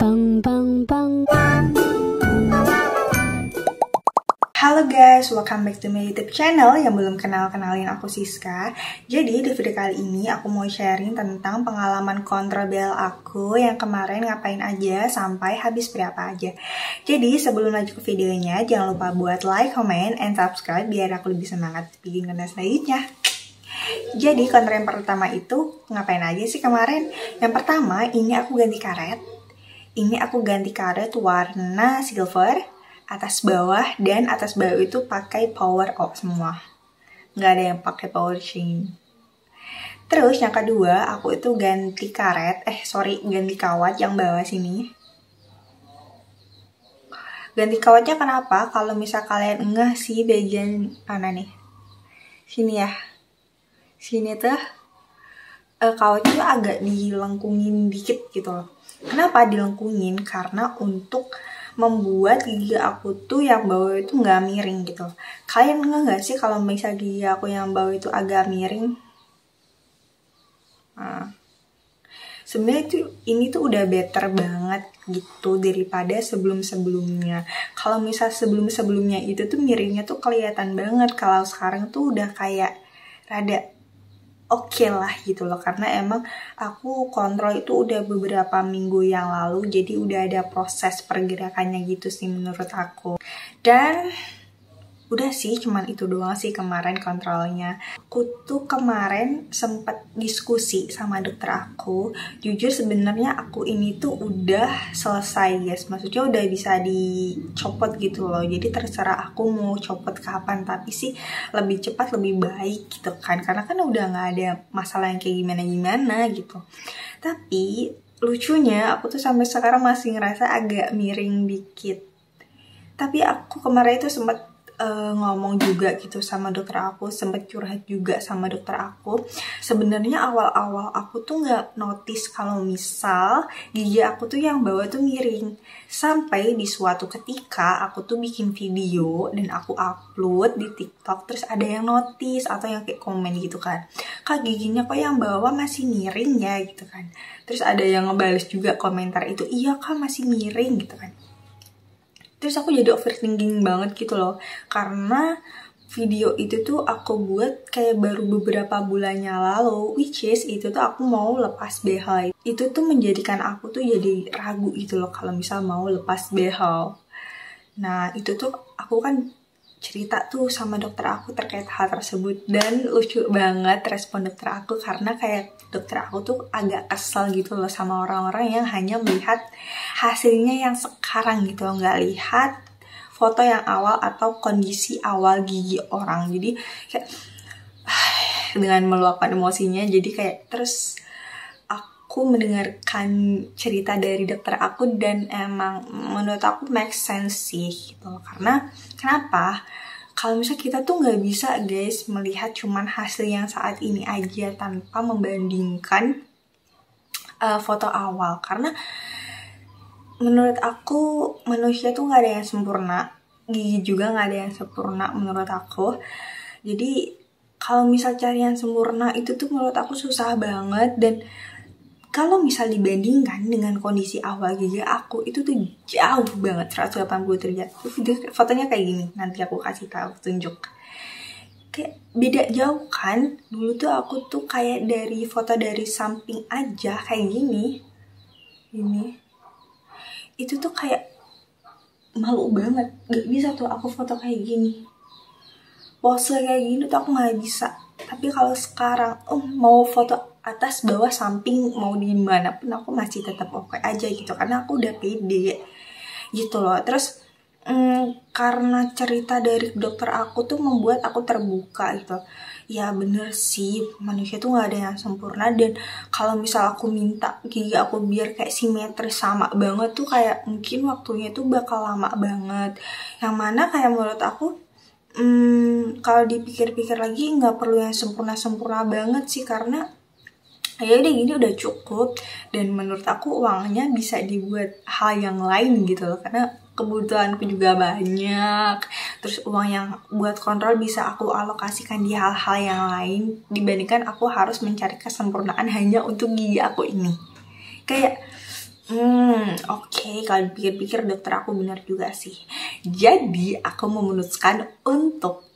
Bang bang bang. Halo guys, welcome back to my YouTube channel. Yang belum kenalin aku Siska. Jadi di video kali ini aku mau sharing tentang pengalaman kontrol aku yang kemarin ngapain aja sampai habis berapa aja. Jadi sebelum lanjut ke videonya, jangan lupa buat like, comment, and subscribe biar aku lebih semangat bikin konten selanjutnya. Jadi konten yang pertama itu ngapain aja sih kemarin? Yang pertama ini aku ganti karet. Ini aku ganti karet warna silver, atas bawah, dan atas bawah itu pakai power oak semua. Nggak ada yang pakai power sheen. Terus yang kedua, aku itu ganti karet, ganti kawat yang bawah sini. Ganti kawatnya kenapa? Kalau misal kalian enggak sih bagian mana nih? Sini ya. Sini tuh kawatnya tuh agak dilengkungin dikit gitu loh. Kenapa dilengkungin? Karena untuk membuat gigi aku tuh yang bawah itu nggak miring gitu. Kalian nggak sih kalau misalnya gigi aku yang bawah itu agak miring? Nah, sebenarnya ini tuh udah better banget gitu daripada sebelum-sebelumnya. Kalau misal sebelum-sebelumnya itu tuh miringnya tuh kelihatan banget. Kalau sekarang tuh udah kayak rada oke lah gitu loh, karena emang aku kontrol itu udah beberapa minggu yang lalu, jadi udah ada proses pergerakannya gitu sih menurut aku. Dan udah sih, cuman itu doang sih kemarin kontrolnya. Aku tuh kemarin sempet diskusi sama dokter aku. Jujur sebenarnya aku ini tuh udah selesai guys. Maksudnya udah bisa dicopot gitu loh. Jadi terserah aku mau copot kapan. Tapi sih lebih cepat lebih baik gitu kan. Karena kan udah gak ada masalah yang kayak gimana-gimana gitu. Tapi lucunya aku tuh sampai sekarang masih ngerasa agak miring dikit. Tapi aku kemarin itu sempet ngomong juga gitu sama dokter aku, sempet curhat juga sama dokter aku. Sebenarnya awal-awal aku tuh nggak notice kalau misal gigi aku tuh yang bawah tuh miring. Sampai di suatu ketika aku tuh bikin video dan aku upload di TikTok, terus ada yang notice atau yang kayak komen gitu kan, "Kak, giginya kok yang bawah masih miring ya?" gitu kan. Terus ada yang ngebales juga komentar itu, "Iya Kak, masih miring" gitu kan. Terus aku jadi overthinking banget gitu loh. Karena video itu tuh aku buat kayak baru beberapa bulannya lalu. Which is itu tuh aku mau lepas behel. Itu tuh menjadikan aku tuh jadi ragu gitu loh kalau misal mau lepas behel. Nah itu tuh aku kan cerita tuh sama dokter aku terkait hal tersebut. Dan lucu banget respon dokter aku, karena kayak dokter aku tuh agak kesel gitu loh sama orang-orang yang hanya melihat hasilnya yang sekarang gitu loh, nggak lihat foto yang awal atau kondisi awal gigi orang. Jadi kayak dengan meluapkan emosinya, jadi kayak terus aku mendengarkan cerita dari dokter aku dan emang menurut aku make sense sih gitu. Karena kenapa? Kalau misalnya kita tuh nggak bisa guys melihat cuman hasil yang saat ini aja tanpa membandingkan foto awal. Karena menurut aku manusia tuh nggak ada yang sempurna, gigi juga nggak ada yang sempurna menurut aku. Jadi kalau misal cari yang sempurna itu tuh menurut aku susah banget. Dan kalau misal dibandingkan dengan kondisi awal gigi aku, itu tuh jauh banget, 180 derajat. Fotonya kayak gini, nanti aku kasih tahu, tunjuk. Kayak beda jauh kan. Dulu tuh aku tuh kayak dari foto dari samping aja kayak gini. Ini. Itu tuh kayak malu banget. Gak bisa tuh aku foto kayak gini. Pose kayak gini tuh aku gak bisa. Tapi kalau sekarang mau foto atas, bawah, samping, mau di mana pun aku masih tetap oke aja gitu, karena aku udah pede gitu loh. Terus karena cerita dari dokter aku tuh membuat aku terbuka gitu. Ya bener sih, manusia tuh gak ada yang sempurna. Dan kalau misal aku minta gigi aku biar kayak simetris sama banget tuh kayak mungkin waktunya tuh bakal lama banget. Yang mana kayak menurut aku kalau dipikir-pikir lagi nggak perlu yang sempurna-sempurna banget sih, karena ya udah gini udah cukup. Dan menurut aku uangnya bisa dibuat hal yang lain gitu loh, karena kebutuhanku juga banyak. Terus uang yang buat kontrol bisa aku alokasikan di hal-hal yang lain dibandingkan aku harus mencari kesempurnaan hanya untuk gigi aku ini. Kayak Oke, kalau pikir-pikir dokter aku benar juga sih. Jadi aku memutuskan untuk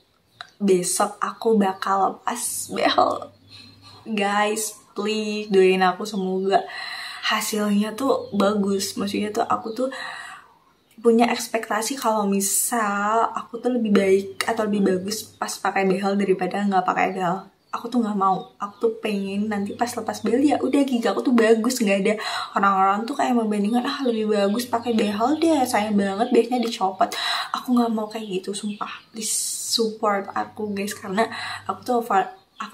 besok aku bakal lepas behel. Guys, please doain aku, semoga hasilnya tuh bagus. Maksudnya tuh aku tuh punya ekspektasi kalau misal aku tuh lebih baik atau lebih bagus pas pakai behel daripada nggak pakai behel. Aku tuh nggak mau, aku tuh pengen nanti pas lepas behel ya udah gigi aku tuh bagus, nggak ada orang-orang tuh kayak membandingkan lebih bagus pakai behel deh, sayang banget behnya dicopot. Aku nggak mau kayak gitu, sumpah. Please support aku guys, karena aku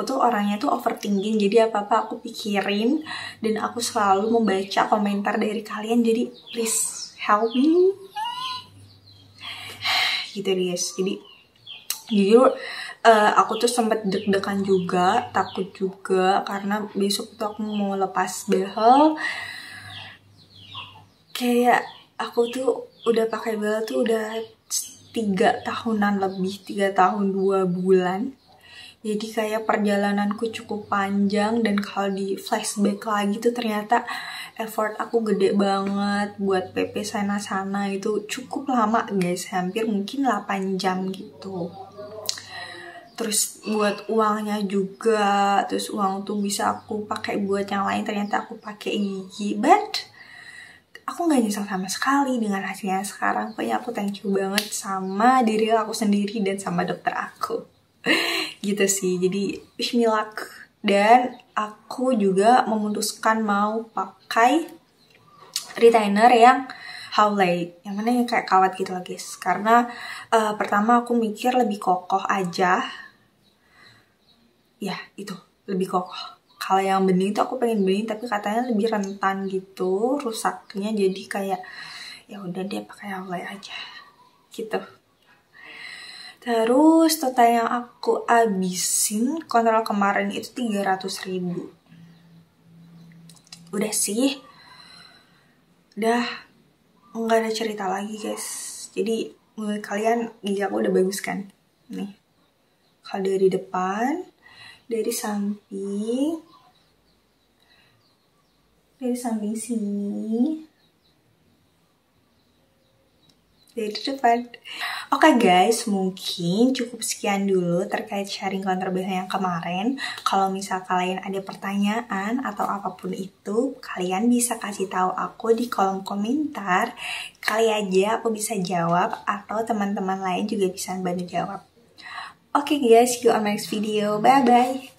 tuh orangnya tuh overthinking, jadi apa-apa aku pikirin dan aku selalu membaca komentar dari kalian, jadi please help me gitu guys. Jadi jujur aku tuh sempet deg-degan juga, takut juga, karena besok tuh aku mau lepas behel. Kayak aku tuh udah pakai behel tuh udah 3 tahunan lebih, 3 tahun 2 bulan. Jadi kayak perjalananku cukup panjang, dan kalau di flashback lagi tuh ternyata effort aku gede banget buat PP sana-sana, itu cukup lama guys, hampir mungkin 8 jam gitu. Terus buat uangnya juga, terus uang tuh bisa aku pakai buat yang lain, ternyata aku pakai gigi, but aku nggak nyesel sama sekali dengan hasilnya sekarang. Pokoknya aku thank you banget sama diri aku sendiri dan sama dokter aku. Gitu sih, jadi wish me luck. Dan aku juga memutuskan mau pakai retainer yang Hawley, yang mana yang kayak kawat gitu lah guys. Karena pertama aku mikir lebih kokoh aja. Ya itu, lebih kokoh. Kalau yang bening tuh aku pengen bening, tapi katanya lebih rentan gitu rusaknya, jadi kayak ya udah deh pakai Hawley aja gitu. Terus total yang aku abisin kontrol kemarin itu 300.000. Udah sih, udah nggak ada cerita lagi guys. Jadi menurut kalian gigi aku udah bagus kan? Nih, kalau dari depan, dari samping sini, dari depan. Oke guys, mungkin cukup sekian dulu terkait sharing konter behel yang kemarin. Kalau misal kalian ada pertanyaan atau apapun itu, kalian bisa kasih tahu aku di kolom komentar. Kali aja aku bisa jawab, atau teman-teman lain juga bisa bantu jawab. Oke guys, see you on my next video. Bye bye.